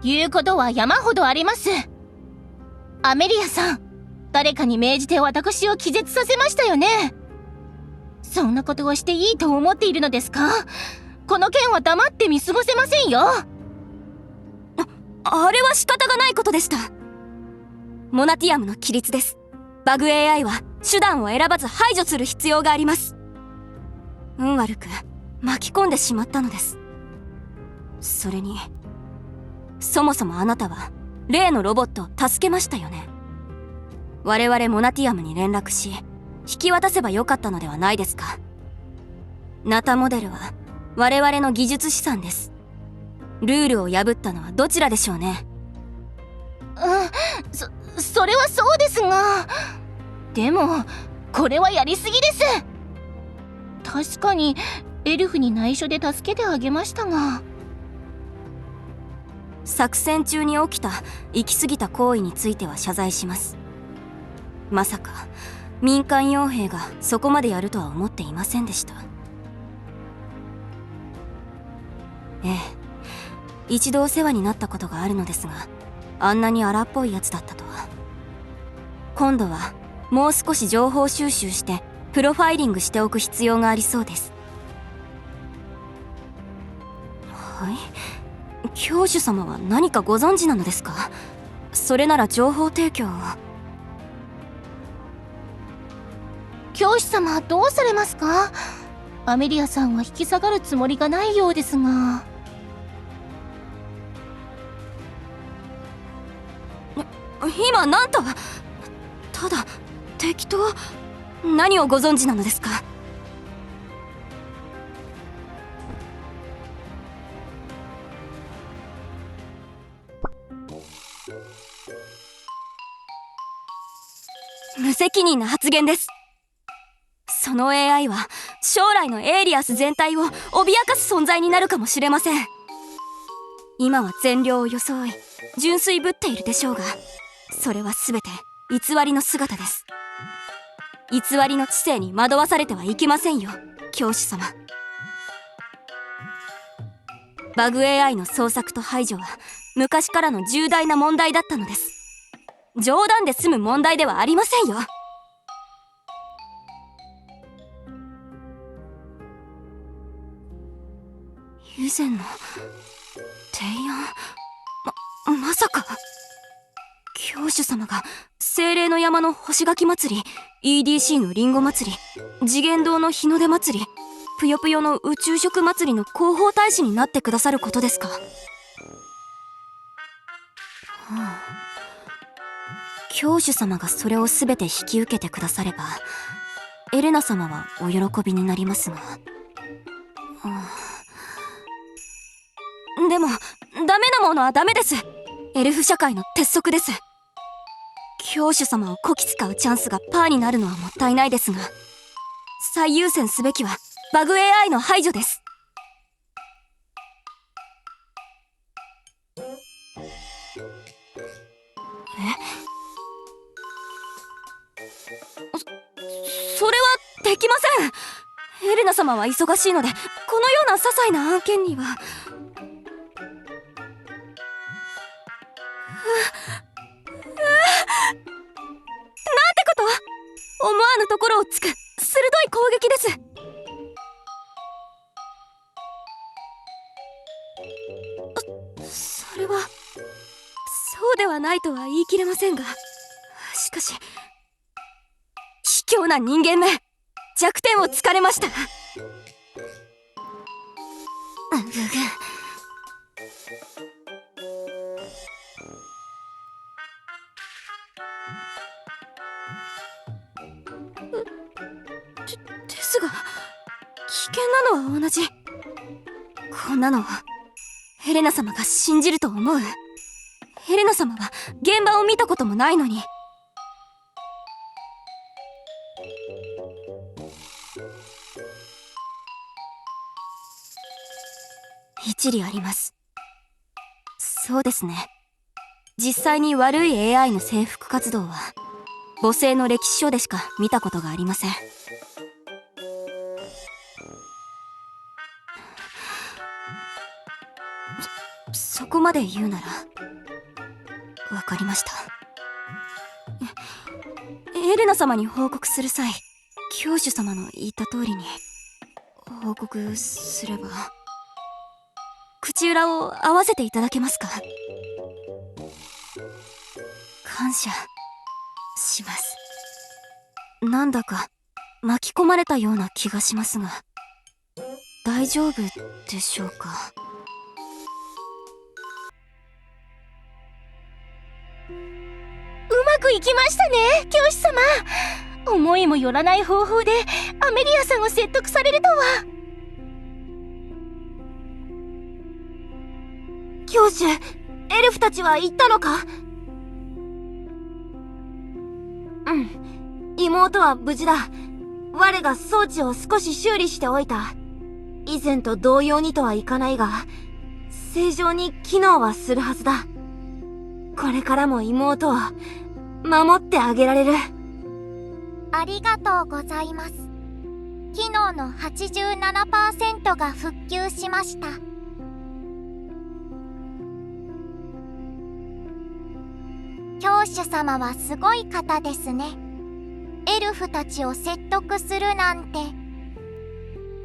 言うことは山ほどあります。アメリアさん、誰かに命じて私を気絶させましたよね。そんなことをしていいと思っているのですか？この件は黙って見過ごせませんよ。あれは仕方がないことでした。モナティアムの規律です。バグ AI は手段を選ばず排除する必要があります。運悪く巻き込んでしまったのです。それにそもそもあなたは例のロボットを助けましたよね。我々モナティアムに連絡し引き渡せばよかったのではないですか。ナタモデルは我々の技術資産です。ルールを破ったのはどちらでしょうね。それはそうですが、でもこれはやりすぎです。確かにエルフに内緒で助けてあげましたが、作戦中に起きた行き過ぎた行為については謝罪します。まさか民間傭兵がそこまでやるとは思っていませんでした。ええ、一度お世話になったことがあるのですが、あんなに荒っぽいやつだったとは。今度はもう少し情報収集してプロファイリングしておく必要がありそうです。はい、教主様は何かご存知なのですか？それなら情報提供を。教師様どうされますか？アメリアさんは引き下がるつもりがないようですが。今なんと？ただ適当。何をご存知なのですか？無責任な発言です。その AI は将来のエイリアス全体を脅かす存在になるかもしれません。今は善良を装い純粋ぶっているでしょうが、それは全て偽りの姿です。偽りの知性に惑わされてはいけませんよ、教師様。バグ AI の捜索と排除は昔からの重大な問題だったのです。冗談で済む問題ではありませんよ。以前の提案まさか教主様が精霊の山の星垣祭り、 EDC のリンゴ祭り、次元堂の日の出祭り、ぷよぷよの宇宙食祭りの広報大使になってくださることですか。教主様がそれを全て引き受けてくださればエレナ様はお喜びになりますが、でもダメなものはダメです。エルフ社会の鉄則です。教主様をこき使うチャンスがパーになるのはもったいないですが、最優先すべきはバグ AI の排除です。それはできません。エレナ様は忙しいので、このような些細な案件には。なんてこと！思わぬところをつく鋭い攻撃です。それはそうではないとは言い切れませんが、しかし卑怯な人間め、弱点を突かれました。ですが危険なのは同じ。こんなのエレナ様が信じると思う？エレナ様は現場を見たこともないのに。一理あります。そうですね。実際に悪い AI の征服活動は母星の歴史書でしか見たことがありません。そこまで言うならわかりました。エレナ様に報告する際、教主様の言った通りに報告すれば口裏を合わせていただけますか？感謝します。なんだか巻き込まれたような気がしますが、大丈夫でしょうか？うまくいきましたね、教師様。思いもよらない方法でアメリアさんを説得されるとは。教主、エルフたちは行ったのか？うん。妹は無事だ。我が装置を少し修理しておいた。以前と同様にとはいかないが、正常に機能はするはずだ。これからも妹を守ってあげられる。ありがとうございます。機能の 87% が復旧しました。教主様はすごい方ですね。エルフたちを説得するなんて。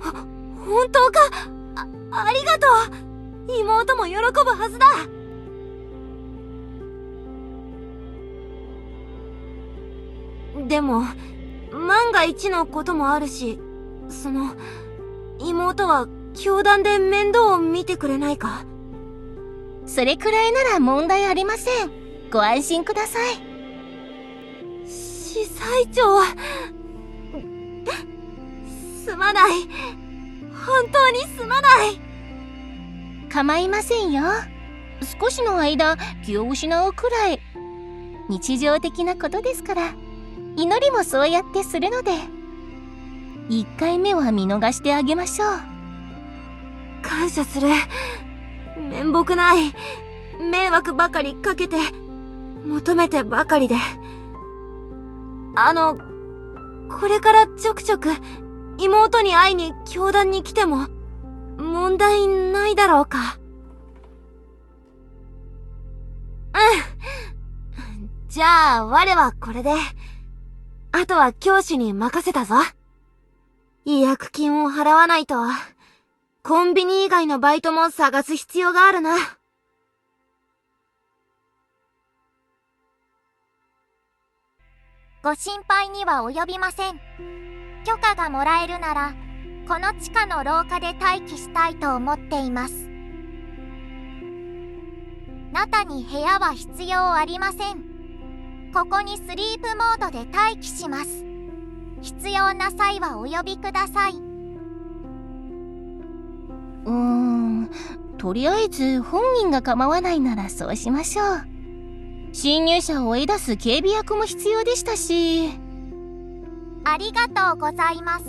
本当か？ありがとう。妹も喜ぶはずだ。でも万が一のこともあるし、妹は教団で面倒を見てくれないか？それくらいなら問題ありません。ご安心ください。司祭長、すまない。本当にすまない。構いませんよ。少しの間気を失うくらい日常的なことですから。祈りもそうやってするので、1回目は見逃してあげましょう。感謝する。面目ない。迷惑ばかりかけて求めてばかりで。これからちょくちょく妹に会いに教団に来ても問題ないだろうか？うん。じゃあ我はこれで。あとは教師に任せたぞ。違約金を払わないと、コンビニ以外のバイトも探す必要があるな。ご心配には及びません。許可がもらえるならこの地下の廊下で待機したいと思っています。中に部屋は必要ありません。ここにスリープモードで待機します。必要な際はお呼びください。とりあえず本人が構わないならそうしましょう。侵入者を追い出す警備役も必要でしたし。ありがとうございます。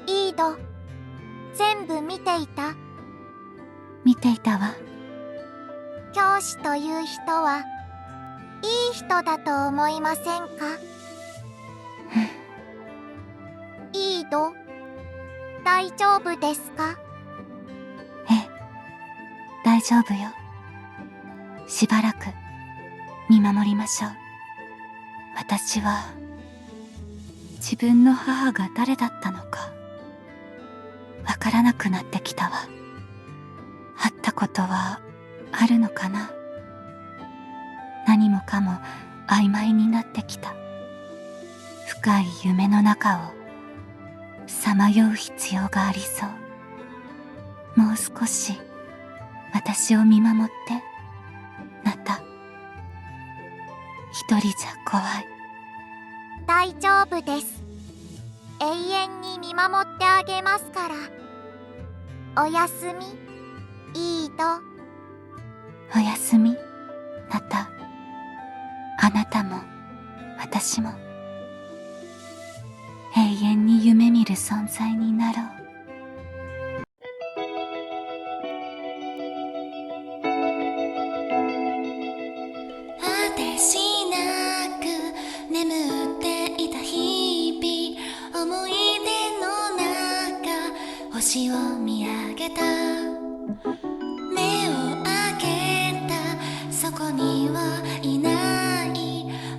イード、全部見ていた？見ていたわ。教師という人はいい人だと思いませんか？イード、大丈夫ですか？ええ、大丈夫よ。しばらく見守りましょう。私は自分の母が誰だったのかわからなくなってきたわ。会ったことはあるのかな。何もかも曖昧になってきた。深い夢の中をさまよう必要がありそう。もう少し私を見守ってナタ。一人じゃ怖い。大丈夫です。永遠に見守ってあげますから。おやすみ、イード。おやすみ、ナタ。あなたも私も永遠に夢見る存在になろう。果てしなく眠っていた日々、思い出の中星を見上げた。目を開けたそこにはいない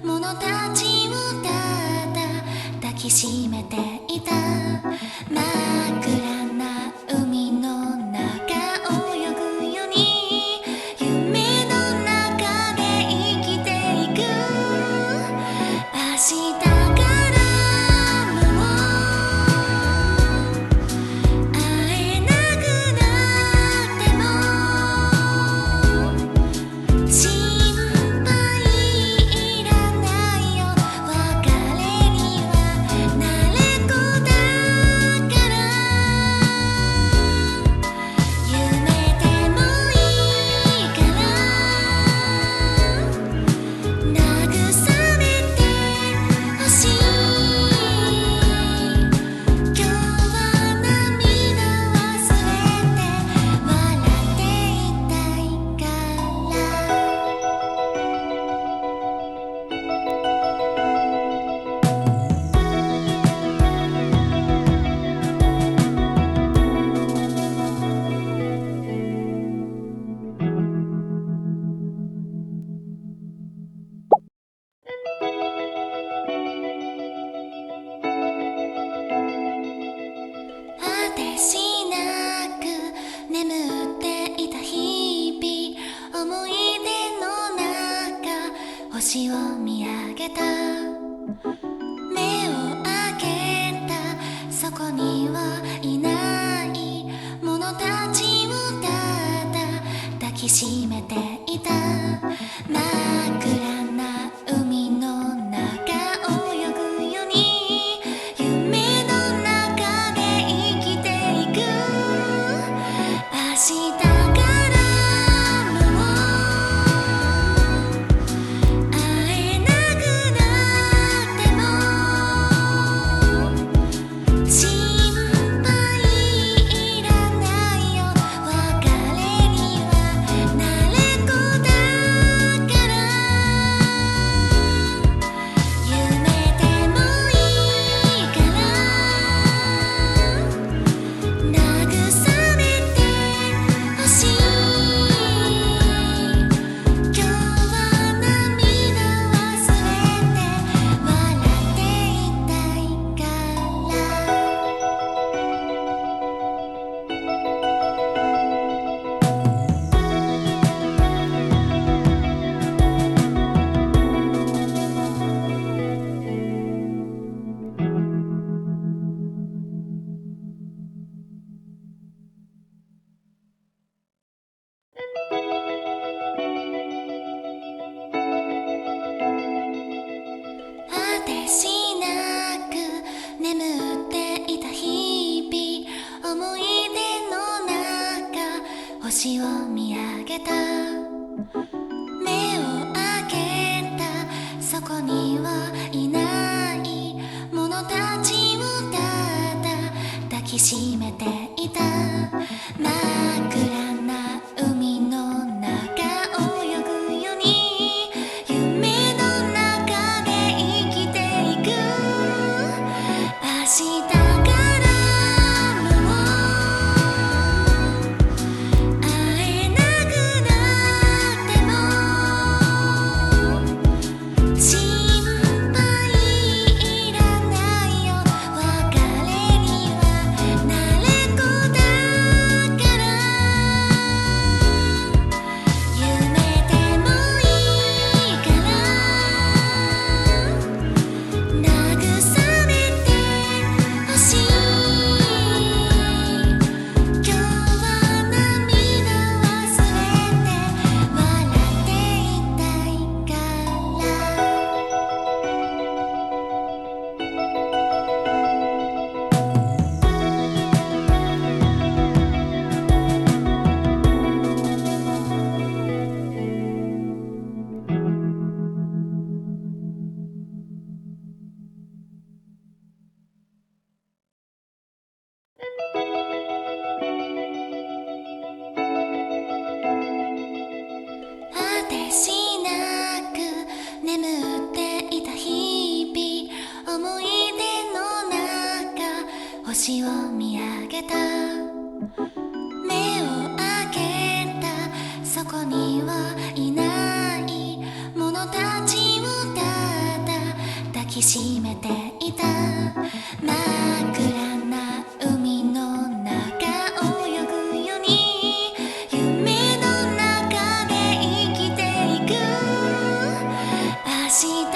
ものたちをただ抱きしめていた。真っ暗な海の中泳ぐように夢の中で生きていく。明日からも会えなくなっても心配いらないよ。別れには慣れっこだから夢でもいいから慰めてほしい。今日は涙忘れて笑っていたいから果てしなく眠っていた日々、思い出の中星を見上げた。目を開けたそこにはいないものたちをただ抱きしめていた。真っ暗な海の中泳ぐように夢の中で生きていく。明日からも会えなくなっても心配いらないよ。別れには慣れっこだからてしなく眠っていた日々、思い出の中星を見上げた。目を開けたそこにはいないものたちをただ抱きしめていた。真っ暗な海の中泳ぐように夢の中で生きていく。明日からも会えなくなっても心配いらないよ。別れには慣れっこだから夢でもいいから慰めてほしい。今日は涙忘れて笑っていたいから果てしなく眠っていた日々、思い出の中星を見上げた。目を開けたそこにはいないものたちをただ抱きしめていた。真っ暗な海の中泳ぐように夢の中で生きていく。明日